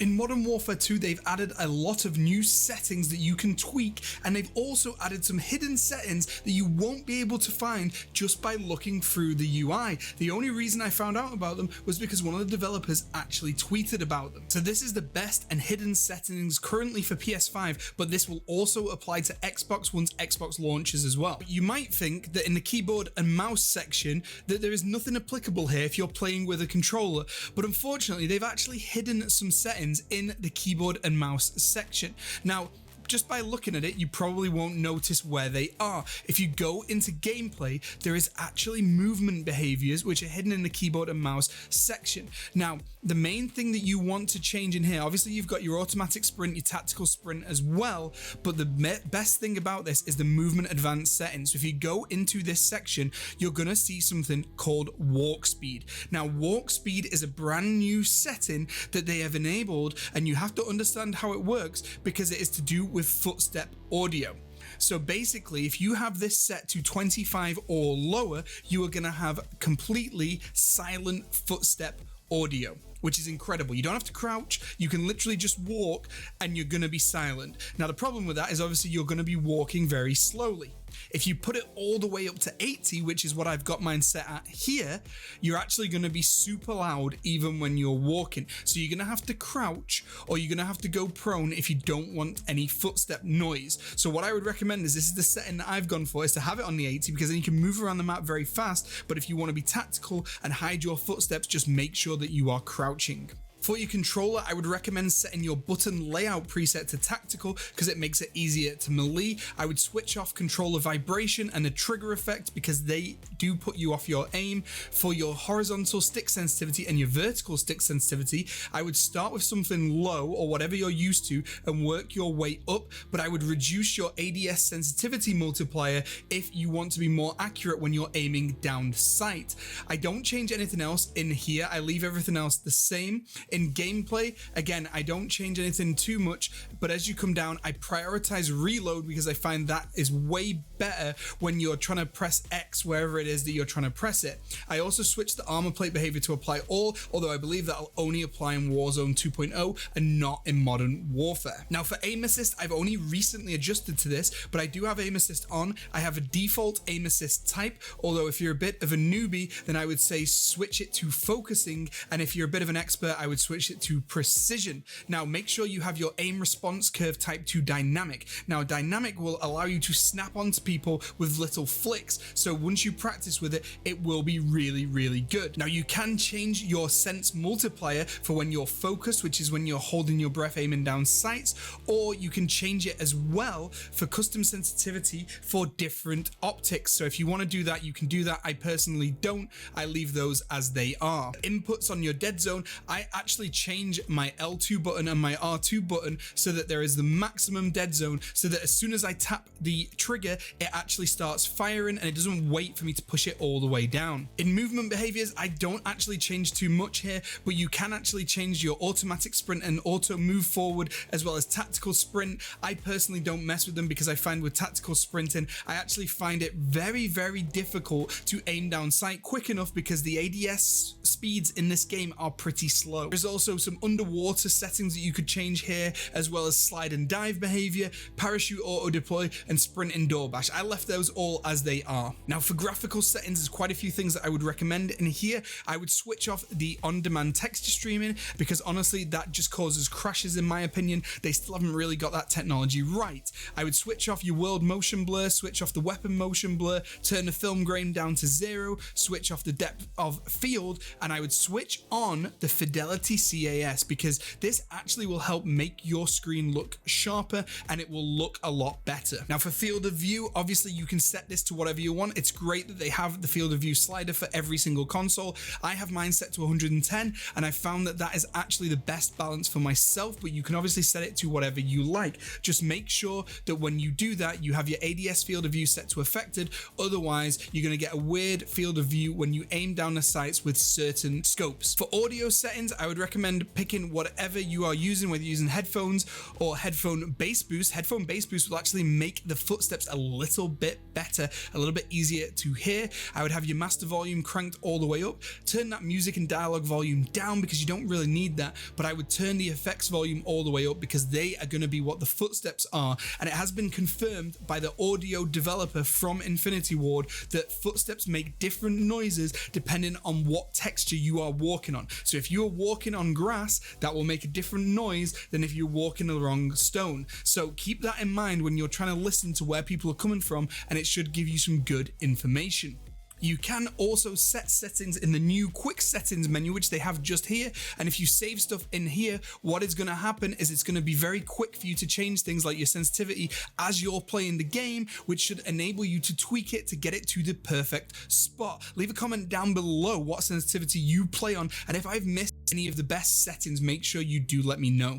In Modern Warfare 2, they've added a lot of new settings that you can tweak, and they've also added some hidden settings that you won't be able to find just by looking through the UI. The only reason I found out about them was because one of the developers actually tweeted about them. So this is the best and hidden settings currently for PS5, but this will also apply to Xbox once Xbox launches as well. You might think that in the keyboard and mouse section that there is nothing applicable here if you're playing with a controller, but unfortunately they've actually hidden some settings in the keyboard and mouse section. Now, just by looking at it, you probably won't notice where they are. If you go into gameplay, there is actually movement behaviors which are hidden in the keyboard and mouse section. Now, the main thing that you want to change in here, obviously you've got your automatic sprint, your tactical sprint as well, but the best thing about this is the movement advanced settings. So if you go into this section, you're gonna see something called walk speed. Now, walk speed is a brand new setting that they have enabled, and you have to understand how it works because it is to do with footstep audio. So basically, if you have this set to 25 or lower, you are going to have completely silent footstep audio, which is incredible. You don't have to crouch, you can literally just walk and you're going to be silent. Now, the problem with that is obviously you're going to be walking very slowly. If you put it all the way up to 80, which is what I've got mine set at here, you're actually going to be super loud even when you're walking. So you're going to have to crouch or you're going to have to go prone if you don't want any footstep noise. So what I would recommend is, this is the setting that I've gone for, is to have it on the 80 because then you can move around the map very fast. But if you want to be tactical and hide your footsteps, just make sure that you are crouching. For your controller, I would recommend setting your button layout preset to tactical because it makes it easier to melee. I would switch off controller vibration and the trigger effect because they do put you off your aim. For your horizontal stick sensitivity and your vertical stick sensitivity, I would start with something low or whatever you're used to and work your way up, but I would reduce your ADS sensitivity multiplier if you want to be more accurate when you're aiming down sight. I don't change anything else in here. I leave everything else the same. In gameplay, again, I don't change anything too much, but as you come down, I prioritize reload because I find that is way better when you're trying to press X wherever it is that you're trying to press it. I also switch the armor plate behavior to apply all, although I believe that'll only apply in Warzone 2.0 and not in Modern Warfare. Now for aim assist, I've only recently adjusted to this, but I do have aim assist on. I have a default aim assist type, although if you're a bit of a newbie, then I would say switch it to focusing, and if you're a bit of an expert, I would switch it to precision. Now make sure you have your aim response curve type to dynamic. Now dynamic will allow you to snap onto people with little flicks, so once you practice with it, it will be really good. Now you can change your sense multiplier for when you're focused, which is when you're holding your breath aiming down sights, or you can change it as well for custom sensitivity for different optics. So if you want to do that, you can do that. I personally don't. I leave those as they are. Inputs on your dead zone, I actually change my L2 button and my R2 button so that there is the maximum dead zone, so that as soon as I tap the trigger, it actually starts firing and it doesn't wait for me to push it all the way down. In movement behaviors, I don't actually change too much here, but you can actually change your automatic sprint and auto move forward as well as tactical sprint. I personally don't mess with them because I find with tactical sprinting, I actually find it very difficult to aim down sight quick enough because the ADS speeds in this game are pretty slow. There's also some underwater settings that you could change here, as well as slide and dive behavior, parachute auto deploy, and sprint and door bash. I left those all as they are. Now for graphical settings, there's quite a few things that I would recommend. In here, I would switch off the on-demand texture streaming because honestly, that just causes crashes in my opinion. They still haven't really got that technology right. I would switch off your world motion blur, switch off the weapon motion blur, turn the film grain down to 0, switch off the depth of field, and I would switch on the fidelity CAS because this actually will help make your screen look sharper and it will look a lot better. Now for field of view, obviously you can set this to whatever you want. It's great that they have the field of view slider for every single console. I have mine set to 110 and I found that that is actually the best balance for myself, but you can obviously set it to whatever you like. Just make sure that when you do that, you have your ADS field of view set to affected. Otherwise, you're going to get a weird field of view when you aim down the sights with certain certain scopes. For audio settings, I would recommend picking whatever you are using, whether you're using headphones or headphone bass boost. Headphone bass boost will actually make the footsteps a little bit better, a little bit easier to hear. I would have your master volume cranked all the way up. Turn that music and dialogue volume down because you don't really need that, but I would turn the effects volume all the way up because they are going to be what the footsteps are. And it has been confirmed by the audio developer from Infinity Ward that footsteps make different noises depending on what texture you are walking on. So if you're walking on grass, that will make a different noise than if you're walking along stone. So keep that in mind when you're trying to listen to where people are coming from, and it should give you some good information. You can also set settings in the new quick settings menu, which they have just here. And if you save stuff in here, what is going to happen is it's going to be very quick for you to change things like your sensitivity as you're playing the game, which should enable you to tweak it to get it to the perfect spot. Leave a comment down below what sensitivity you play on, and if I've missed any of the best settings, make sure you do let me know.